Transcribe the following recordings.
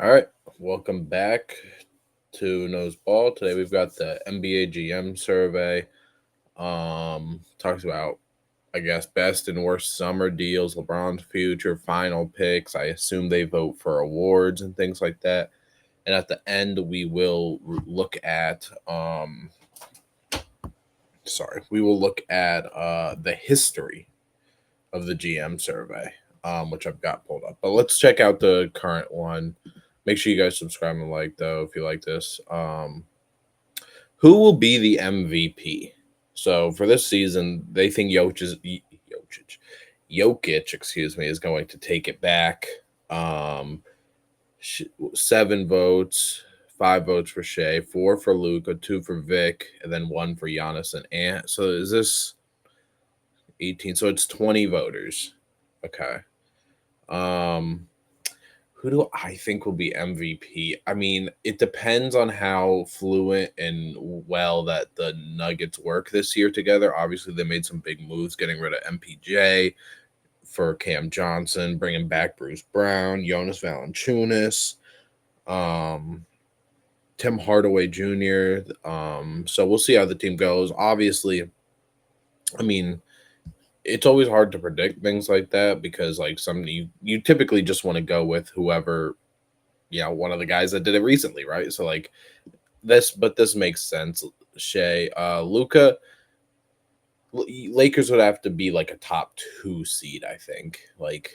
All right, welcome back to Nose Ball. Today we've got the NBA GM survey. Talks about best and worst summer deals, LeBron's future, final picks. I assume they vote for awards and things like that. And at the end, we will look at we will look at the history of the GM survey, which I've got pulled up. But let's check out the current one. Make sure you guys subscribe and like though if you like this. Who will be the MVP? So for this season, they think Jokic, excuse me, is going to take it back. Um, 7 votes, 5 votes for Shea, 4 for Luca, 2 for Vic, and then 1 for Giannis and Ant. So is this 18? So it's 20 voters. Okay. Um, who do I think will be MVP? I mean, it depends on how fluent and well that the Nuggets work this year together. Obviously, they made some big moves, getting rid of MPJ for Cam Johnson, bringing back Bruce Brown, Jonas Valanciunas, um, Tim Hardaway Jr. So we'll see how the team goes. Obviously, I mean, it's always hard to predict things like that because like you typically just want to go with whoever one of the guys that did it recently, right? So like this makes sense. Shea, Luca, Lakers would have to be like a top 2 seed, I think. Like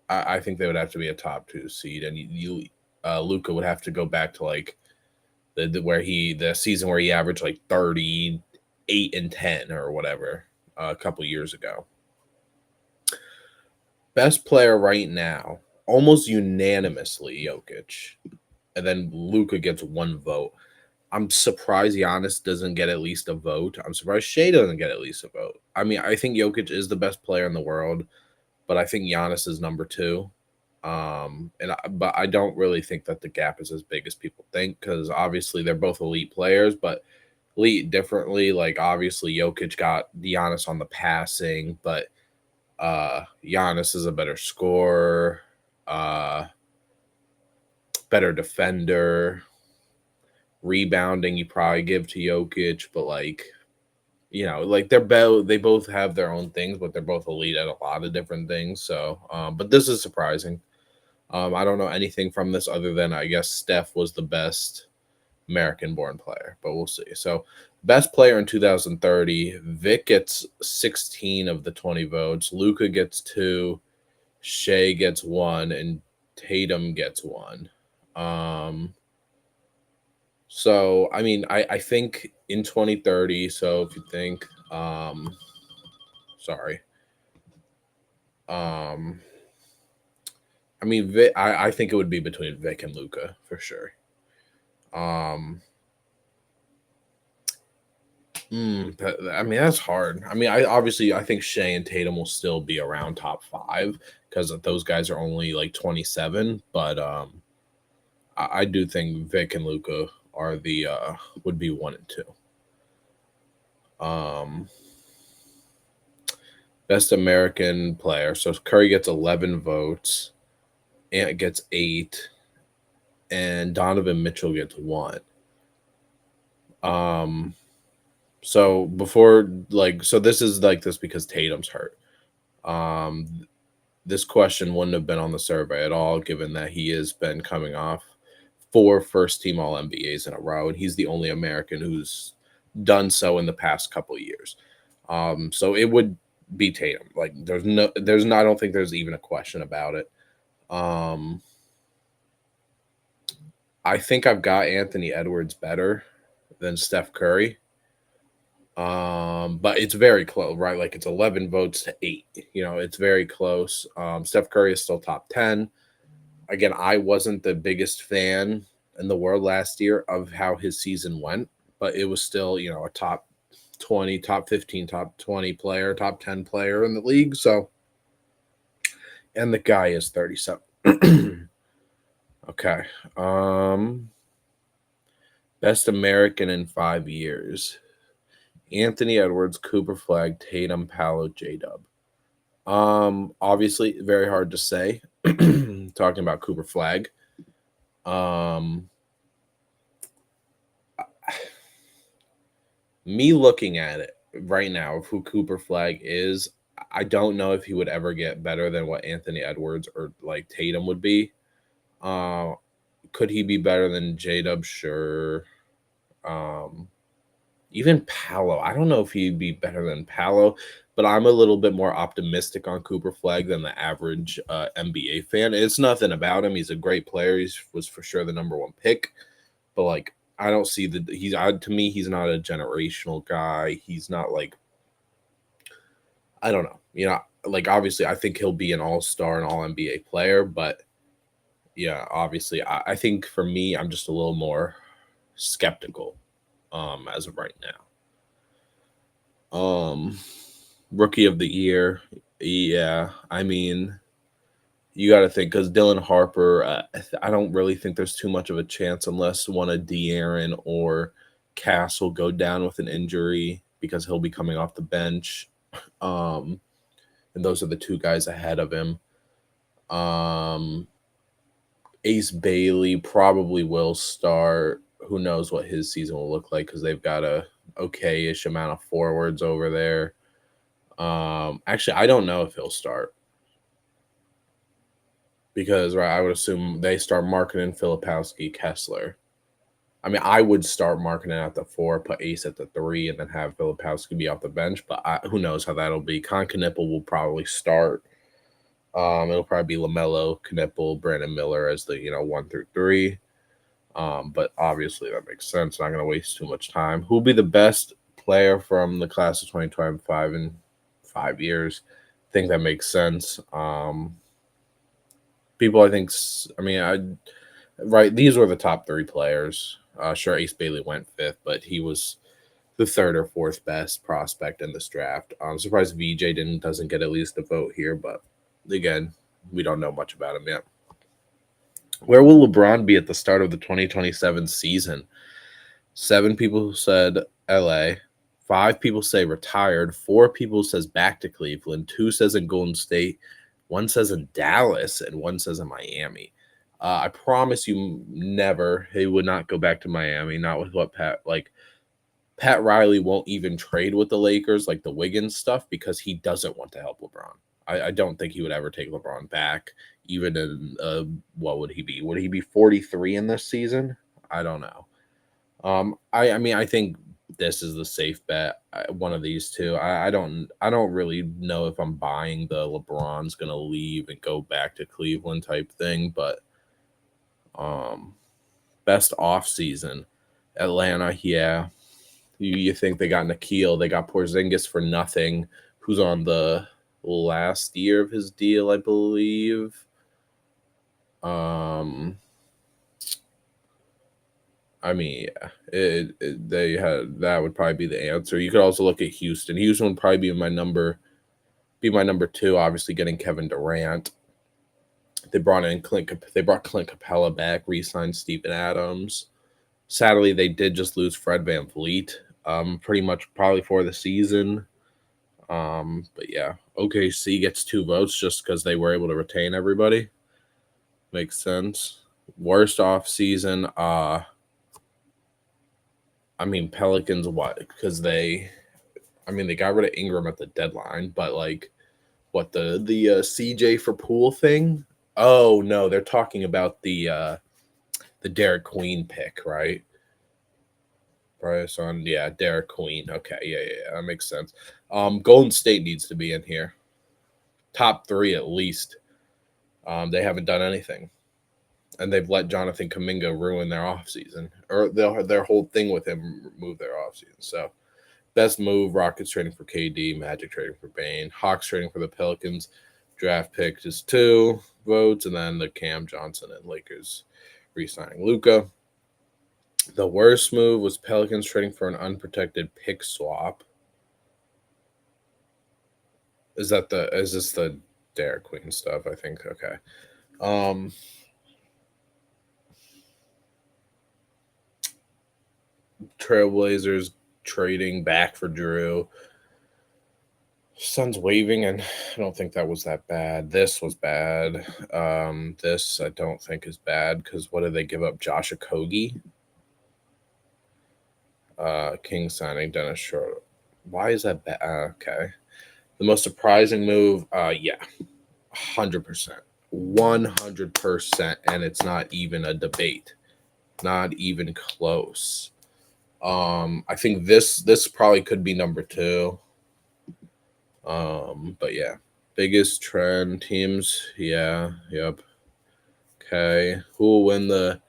I think they would have to be a top 2 seed, and Luca would have to go back to like the season where he averaged like 38 and 10 or whatever a couple years ago. Best player right now, almost unanimously, Jokic, and then Luca gets 1 vote. I'm surprised Giannis doesn't get at least a vote. I'm surprised Shea doesn't get at least a vote. I mean, I think Jokic is the best player in the world, but I think Giannis is number 2. But I don't really think that the gap is as big as people think because obviously they're both elite players, but elite differently. Like obviously Jokic got Giannis on the passing, but Giannis is a better scorer, uh, better defender. Rebounding you probably give to Jokic, but like like they both have their own things, but they're both elite at a lot of different things. So, but this is surprising. I don't know anything from this other than I guess Steph was the best American-born player, but we'll see. So, best player in 2030, Vic gets 16 of the 20 votes. Luca gets 2, Shea gets 1, and Tatum gets 1. Um, So I mean, I think in 2030. So if you think, sorry, um, I mean, I think it would be between Vic and Luca for sure. Um, I mean that's hard. I mean, I think Shea and Tatum will still be around top 5 because those guys are only like 27. But I do think Vic and Luca are the would be 1 and 2. Um, Best American player. So Curry gets 11 votes. Ant gets 8, and Donovan Mitchell gets 1. Um, so before so this is like this because Tatum's hurt. Um, this question wouldn't have been on the survey at all, given that he has been coming off 4 first team All NBAs in a row, and he's the only American who's done so in the past couple years. So it would be Tatum. Like I don't think there's even a question about it. Um, I think I've got Anthony Edwards better than Steph Curry. But it's very close, right? Like it's 11 votes to 8. It's very close. Steph Curry is still top 10. Again, I wasn't the biggest fan in the world last year of how his season went, but it was still, a top 20, top 15, top 20 player, top 10 player in the league. So, and the guy is 37. Okay. Um, Best American in 5 years. Anthony Edwards, Cooper Flag, Tatum, Paolo, J Dub. Obviously, very hard to say. Talking about Cooper Flag. Um, me looking at it right now of who Cooper Flag is, I don't know if he would ever get better than what Anthony Edwards or like Tatum would be. Uh, could he be better than J Dub? Sure. Um, Even Paolo. I don't know if he'd be better than Paolo, but I'm a little bit more optimistic on Cooper Flag than the average NBA fan. It's nothing about him. He's a great player. He was for sure the number one pick, but like I don't see the to me he's not a generational guy. He's not like I don't know. Like obviously I think he'll be an all-star and all NBA player, but yeah, obviously I think for me I'm just a little more skeptical as of right now. Rookie of the year. Yeah, I mean, you got to think because Dylan Harper, I don't really think there's too much of a chance unless one of De'Aaron or Cass will go down with an injury because he'll be coming off the bench. Um, and those are the two guys ahead of him. Um, Ace Bailey probably will start. Who knows what his season will look like because they've got a okay-ish amount of forwards over there. Actually, I don't know if he'll start because right, I would assume they start marketing Filipowski, Kessler. I mean, I would start marketing at the 4, put Ace at the 3, and then have Filipowski be off the bench. But who knows how that'll be? Con Knipple will probably start. It'll probably be Lamelo, Knipple, Brandon Miller as the 1 through 3. But obviously that makes sense. Not going to waste too much time. Who'll be the best player from the class of 2025 in 5 years? I think that makes sense. People, I think, I mean, right. These were the top 3 players. Sure, Ace Bailey went 5th, but he was the 3rd or 4th best prospect in this draft. I'm surprised VJ doesn't get at least a vote here, but again, we don't know much about him yet. Where will LeBron be at the start of the 2027 season? 7 people said LA. 5 people say retired. 4 people says back to Cleveland. 2 says in Golden State. 1 says in Dallas, and 1 says in Miami. I promise you, never he would not go back to Miami. Not with what Pat Riley won't even trade with the Lakers, like the Wiggins stuff, because he doesn't want to help LeBron. I don't think he would ever take LeBron back, even in what would he be? Would he be 43 in this season? I don't know. I mean, I think this is the safe bet. One of these two. I don't really know if I'm buying the LeBron's gonna leave and go back to Cleveland type thing, but um, best off season, Atlanta. Yeah, you think they got Nikhil? They got Porzingis for nothing. Who's on the last year of his deal, I believe. Um, I mean, yeah, they had that would probably be the answer. You could also look at Houston. Houston would probably be my number 2. Obviously, getting Kevin Durant. They brought in Clint. They brought Clint Capella back. Re-signed Steven Adams. Sadly, they did just lose Fred VanVleet. Pretty much probably for the season. But yeah, OKC gets 2 votes just because they were able to retain everybody. Makes sense. Worst off season. I mean, Pelicans, what? Because I mean, they got rid of Ingram at the deadline, but like, what the CJ for Poole thing? Oh no, they're talking about the Derek Queen pick, right? Bryce on, yeah, Derek Queen. Okay, yeah, that makes sense. Golden State needs to be in here, top 3 at least. They haven't done anything, and they've let Jonathan Kaminga ruin their offseason, or their whole thing with him move their offseason. So best move: Rockets trading for KD, Magic trading for Bane, Hawks trading for the Pelicans. Draft pick is 2 votes, and then the Cam Johnson and Lakers re-signing Luka. The worst move was Pelicans trading for an unprotected pick swap. Is this the Derek Queen stuff? I think okay. Um, Trailblazers trading back for Drew. Sun's waving, and I don't think that was that bad. This was bad. This I don't think is bad because what did they give up? Josh Okogie? King signing Dennis Schroeder. Why is that bad? Okay. The most surprising move, yeah, 100%. 100%. And it's not even a debate. Not even close. I think this probably could be number two. But yeah. Biggest trend teams, yeah, yep. Okay. Who will win the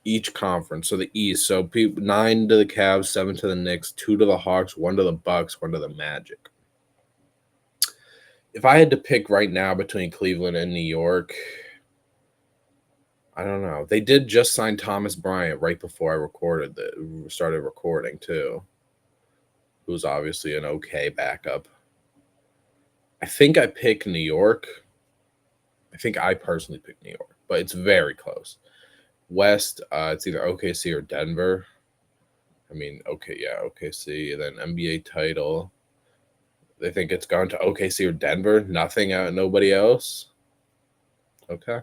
each conference? So the East. So 9 to the Cavs, 7 to the Knicks, 2 to the Hawks, 1 to the Bucks, 1 to the Magic. If I had to pick right now between Cleveland and New York, I don't know. They did just sign Thomas Bryant right before I started recording too, who's obviously an okay backup. I think I pick New York. I think I personally pick New York, but it's very close. West, it's either OKC or Denver. I mean, okay, yeah, OKC, and then NBA title. They think it's gone to OKC or Denver. Nothing out, nobody else. Okay.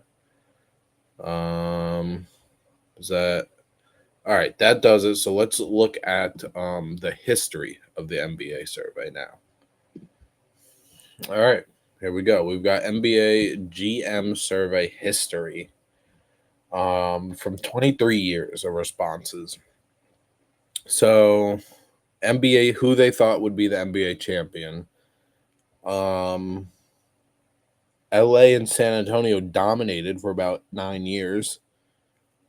Is that all right? That does it. So let's look at the history of the NBA survey now. All right, here we go. We've got NBA GM survey history from 23 years of responses. So NBA, who they thought would be the NBA champion. LA and San Antonio dominated for about 9 years.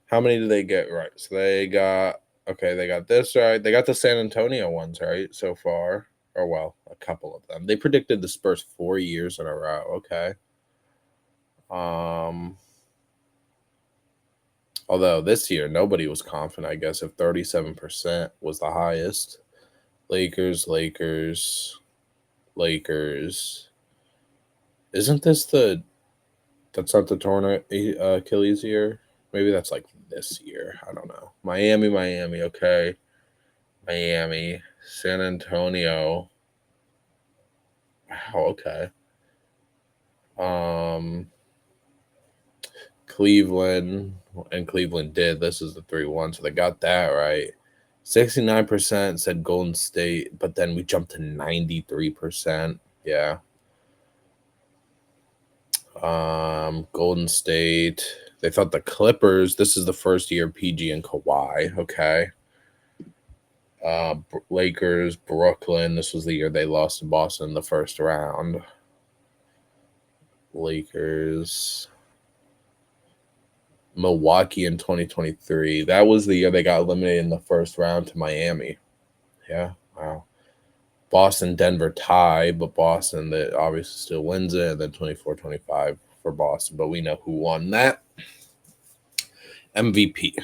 How many did they get right? So they got they got this right. They got the San Antonio ones right so far. Or well, a couple of them. They predicted the Spurs 4 years in a row. Okay. Um Although this year nobody was confident, I guess, if 37% was the highest. Lakers, Lakers, Lakers. Isn't this that's not the torn Achilles year? Maybe that's like this year. I don't know. Miami, Miami. Okay. Miami, San Antonio. Wow. Okay. Um, Cleveland and Cleveland did. This is the 3-1, so they got that right. 69% said Golden State, but then we jumped to 93%. Yeah. Golden State. They thought the Clippers. This is the first year PG and Kawhi. Okay. Lakers, Brooklyn. This was the year they lost to Boston in the first round. Lakers. Milwaukee in 2023. That was the year they got eliminated in the first round to Miami. Yeah, wow. Boston, Denver tie, but Boston that obviously still wins it. And then 24-25 for Boston, but we know who won that. MVP.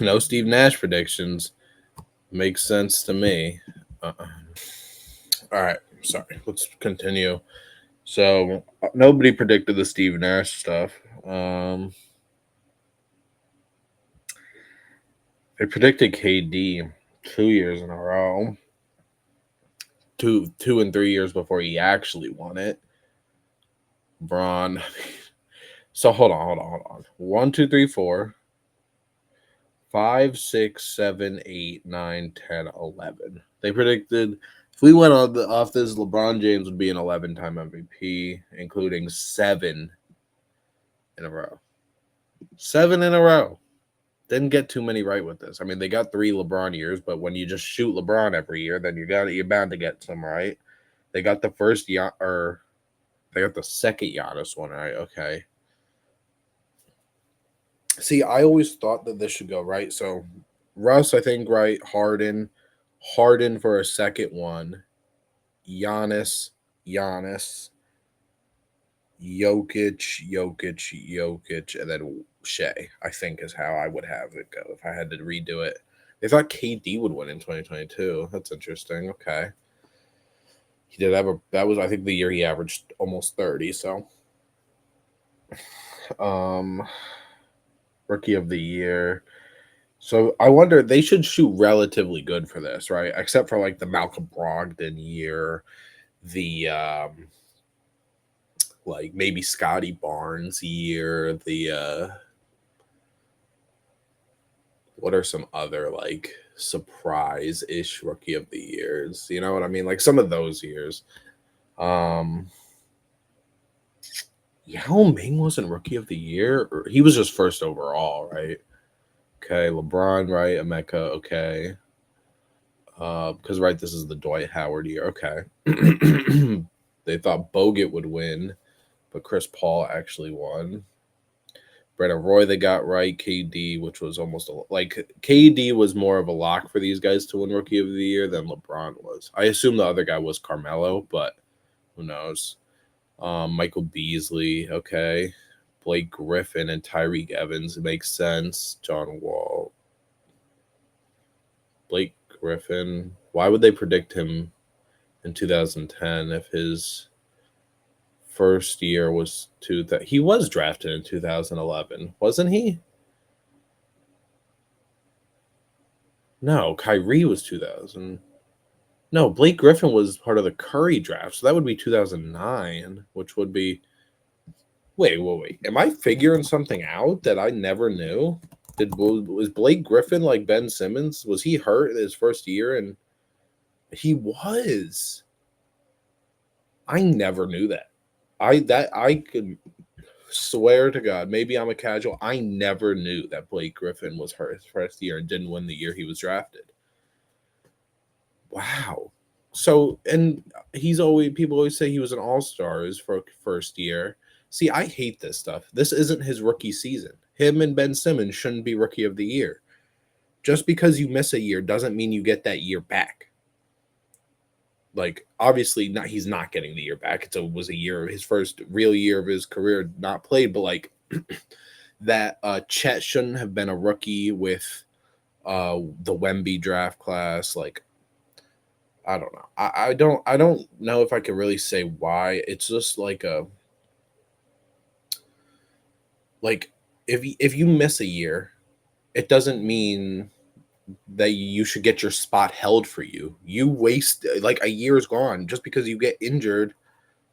No Steve Nash predictions. Makes sense to me. All right, sorry. Let's continue. So nobody predicted the Steve Nash stuff. They predicted KD 2 years in a row. Two and 3 years before he actually won it. Braun. So hold on. 1, 2, 3, 4, 5, 6, 7, 8, 9, 10, 11. They predicted if we went off this, LeBron James would be an 11-time MVP, including 7 in a row. 7 in a row. Didn't get too many right with this. I mean, they got 3 LeBron years, but when you just shoot LeBron every year, then you're bound to get some right. They got the they got the second Giannis one right. Okay. See, I always thought that this should go right. So Russ, I think right. Harden for a second one. Giannis, Jokic, and then Shea, I think is how I would have it go if I had to redo it. They thought KD would win in 2022. That's interesting. Okay. He did have that was I think the year he averaged almost 30, so rookie of the year. So I wonder they should shoot relatively good for this, right? Except for like the Malcolm Brogdon year, the like maybe Scotty Barnes year, the what are some other like surprise-ish rookie of the years? You know what I mean? Like some of those years. Um Yao Ming wasn't rookie of the year, or he was just first overall, right? Okay, LeBron, right? Emeka, okay. Because right, this is the Dwight Howard year. Okay. They thought Bogut would win, but Chris Paul actually won. Brandon Roy they got right. KD, which was almost like KD was more of a lock for these guys to win Rookie of the Year than LeBron was. I assume the other guy was Carmelo, but who knows? Michael Beasley, okay. Blake Griffin and Tyreek Evans, it makes sense. John Wall, Blake Griffin. Why would they predict him in 2010 if his first year was he was drafted in 2011, wasn't he? No, Kyrie was 2000. No, Blake Griffin was part of the Curry draft, so that would be 2009, which would be. Wait. Am I figuring something out that I never knew? Was Blake Griffin like Ben Simmons? Was he hurt in his first year? And he was. I never knew that. I could swear to God, maybe I'm a casual. I never knew that Blake Griffin was hurt his first year and didn't win the year he was drafted. Wow. So, and people always say he was an all-star his first year. See, I hate this stuff. This isn't his rookie season. Him and Ben Simmons shouldn't be rookie of the year. Just because you miss a year doesn't mean you get that year back. Like, obviously, not he's not getting the year back. It was a year, his first real year of his career not played, but like that Chet shouldn't have been a rookie with the Wemby draft class. Like, I don't know. I don't know if I can really say why. It's just like if you miss a year, it doesn't mean that you should get your spot held for you. You waste like a year's gone just because you get injured.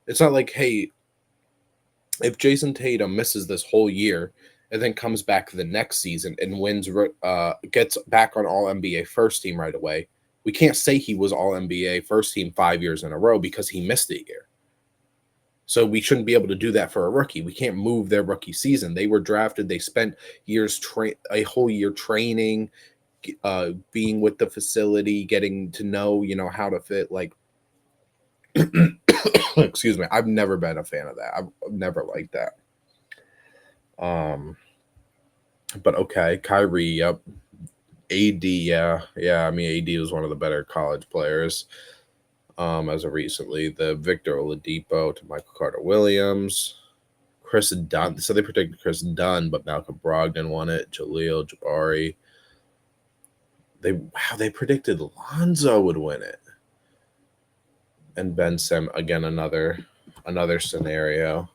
It's not like, hey, if Jason Tatum misses this whole year and then comes back the next season and wins, gets back on All NBA first team right away, we can't say he was All NBA first team 5 years in a row because he missed a year. So we shouldn't be able to do that for a rookie. We can't move their rookie season. They were drafted. They spent a whole year training, being with the facility, getting to know, how to fit. Like, excuse me. I've never been a fan of that. I've never liked that. But okay, Kyrie, yep. AD, yeah. I mean, AD was one of the better college players. As of recently, the Victor Oladipo to Michael Carter Williams, Chris Dunn. So they predicted Chris Dunn, but Malcolm Brogdon won it. Jaleel Jabari. They predicted Lonzo would win it, and Ben Sim again another scenario.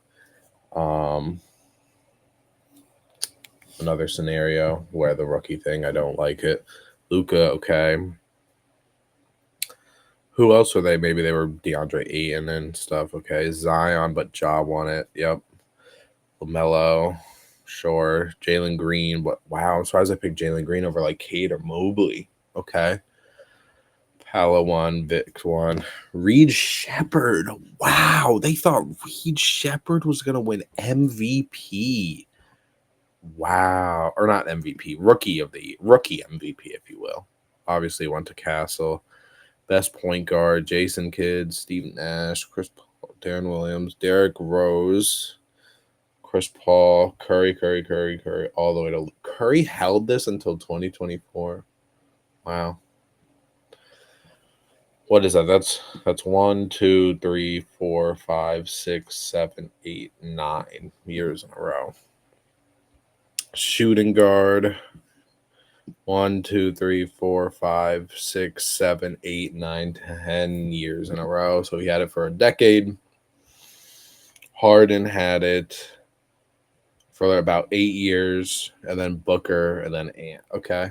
Another scenario where the rookie thing, I don't like it. Luka, okay. Who else were they? Maybe they were DeAndre Ayton and stuff. Okay, Zion, but Ja won it. Yep. LaMelo, sure. Jalen Green, but wow, I'm surprised I picked Jalen Green over like Cade or Mobley. Okay. Pala won, Vic won. Reed Shepard. Wow, they thought Reed Shepard was gonna win MVP. Wow, or not MVP, rookie MVP, if you will. Obviously went to Castle. Best point guard, Jason Kidd, Steve Nash, Chris Paul, Darren Williams, Derrick Rose, Chris Paul, Curry, all the way to Curry held this until 2024. Wow. What is that? That's 1, 2, 3, 4, 5, 6, 7, 8, 9 years in a row. Shooting guard. 1, 2, 3, 4, 5, 6, 7, 8, 9, 10 years in a row. So he had it for a decade. Harden had it for about 8 years, and then Booker, and then Ant. Okay.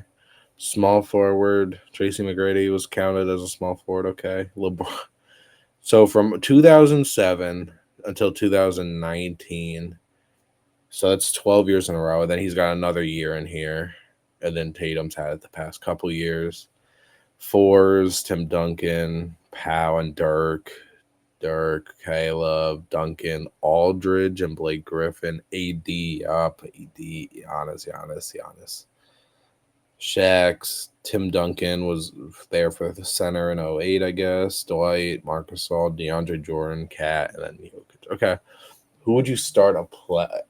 Small forward. Tracy McGrady was counted as a small forward. Okay. LeBron. So from 2007 until 2019. So that's 12 years in a row. And then he's got another year in here. And then Tatum's had it the past couple years. Fours, Tim Duncan, Powell and Dirk, Caleb, Duncan, Aldridge, and Blake Griffin. AD up. AD, Giannis. Shaq's Tim Duncan was there for the center in 08, I guess. Dwight, Marc Gasol, DeAndre Jordan, Cat, and then Jokic. Okay. Who would you start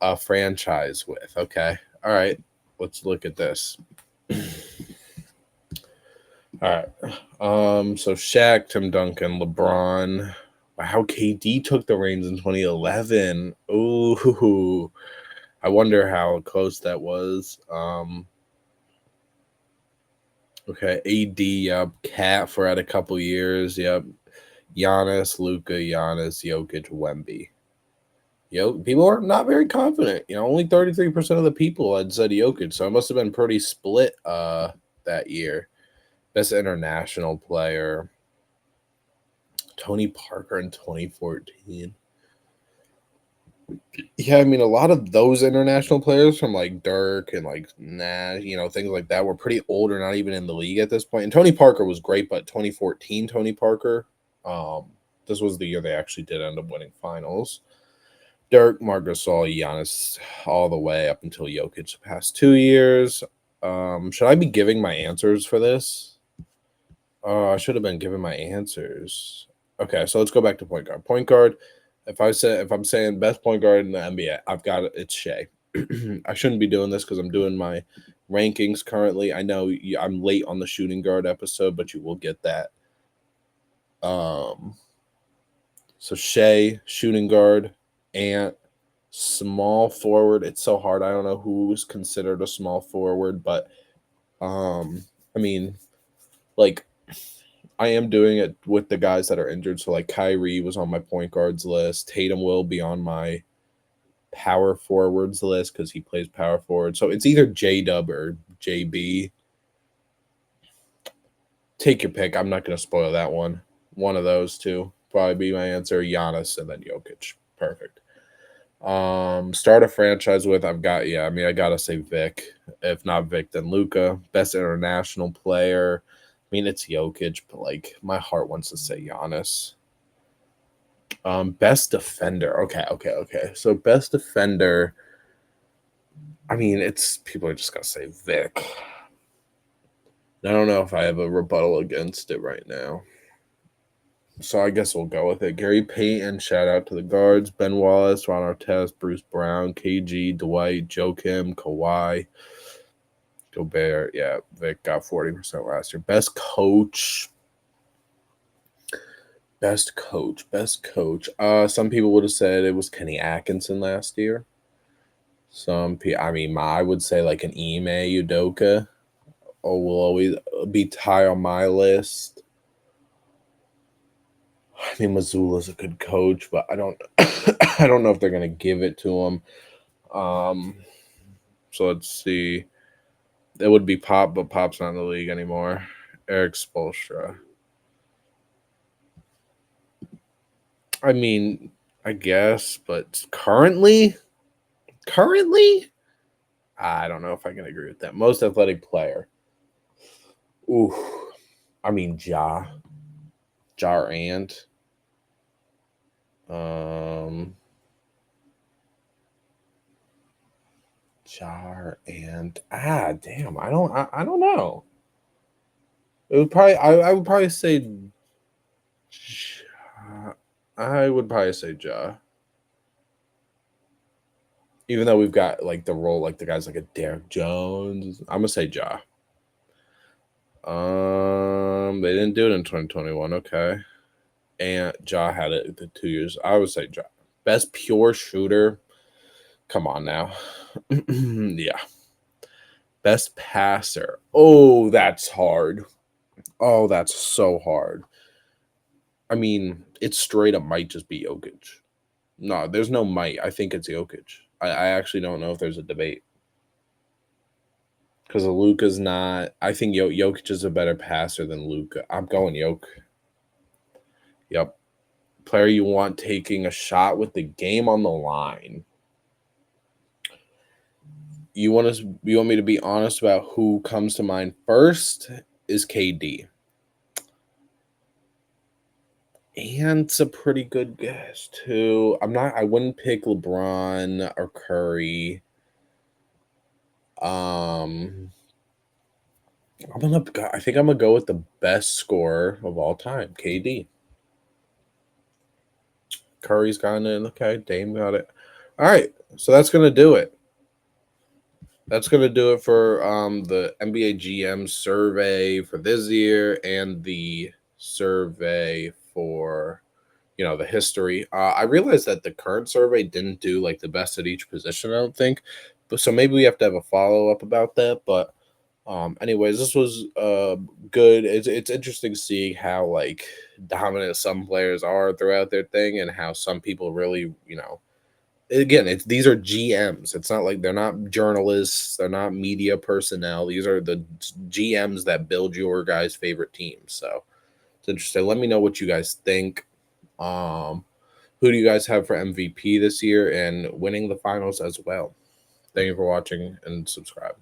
a franchise with? Okay. All right. Let's look at this. All right. So Shaq, Tim Duncan, LeBron. Wow, KD took the reins in 2011. Ooh. I wonder how close that was. Okay, AD, yep. Cat for at a couple years, yep. Giannis, Luka, Giannis, Jokic, Wemby. People are not very confident. Only 33% of the people had said Jokic, so it must have been pretty split that year. Best international player, Tony Parker in 2014. Yeah, I mean, a lot of those international players from like Dirk and like Nash, things like that were pretty old or not even in the league at this point. And Tony Parker was great, but 2014 Tony Parker, this was the year they actually did end up winning finals. Dirk, Marc Gasol, Giannis, all the way up until Jokic the past 2 years. Should I be giving my answers for this? I should have been giving my answers. Okay, so let's go back to point guard. Point guard. If I'm saying best point guard in the NBA, I've got it. It's Shea. I shouldn't be doing this because I'm doing my rankings currently. I know I'm late on the shooting guard episode, but you will get that. So Shea, shooting guard, Ant, small forward. It's so hard. I don't know who's considered a small forward, but I mean, like, I am doing it with the guys that are injured. So like Kyrie was on my point guards list. Tatum will be on my power forwards list because he plays power forward. So it's either J-Dub or JB. Take your pick. I'm not going to spoil that one. One of those two probably be my answer. Giannis and then Jokic. Perfect. Start a franchise with I gotta say Vic. If not Vic, then Luka. Best international player. I mean, it's Jokic, but like my heart wants to say Giannis. Best defender. Okay. So best defender. I mean, it's people are just gonna say Vic. I don't know if I have a rebuttal against it right now. So I guess we'll go with it. Gary Payton, shout out to the guards. Ben Wallace, Ron Artest, Bruce Brown, KG, Dwight, Joakim, Kawhi, Gobert. Yeah, Vic got 40% last year. Best coach. Some people would have said it was Kenny Atkinson last year. I would say like an Ime Udoka. Will always be high on my list. I mean, Missoula's a good coach, but I don't I don't know if they're gonna give it to him. So let's see. It would be Pop, but Pop's not in the league anymore. Eric Spoelstra. I mean, I guess, but currently, I don't know if I can agree with that. Most athletic player. Ooh, I mean Ja Ant. Jar and damn, I don't know. It would probably I would probably say Ja. I would probably say Ja. Even though we've got like the role like the guys like a Derek Jones, I'm gonna say Ja. They didn't do it in 2021. Okay, and Ja had it the 2 years. I would say Ja. Best pure shooter. Come on now, yeah. Best passer. Oh, that's hard. Oh, that's so hard. I mean, it straight up might just be Jokic. No, there's no might. I think it's Jokic. I actually don't know if there's a debate. because Luka's not. I think Jokic is a better passer than Luka. I'm going Jokic. Yep. Player you want taking a shot with the game on the line. You want me to be honest about who comes to mind first? Is KD. And it's a pretty good guess too. I wouldn't pick LeBron or Curry. I think I'm gonna go with the best scorer of all time, KD. Curry's gotten in. Okay, Dame got it. All right, so that's gonna do it. That's gonna do it for the NBA GM survey for this year and the survey for the history. I realized that the current survey didn't do like the best at each position. I don't think, but so maybe we have to have a follow up about that. But anyways, this was good. It's interesting seeing how like dominant some players are throughout their thing and how some people really again, these are GMs. It's not like they're not journalists, they're not media personnel. These are the GMs that build your guys' favorite teams. So it's interesting. Let me know what you guys think. Um, who do you guys have for MVP this year and winning the finals as well? Thank you for watching and subscribe.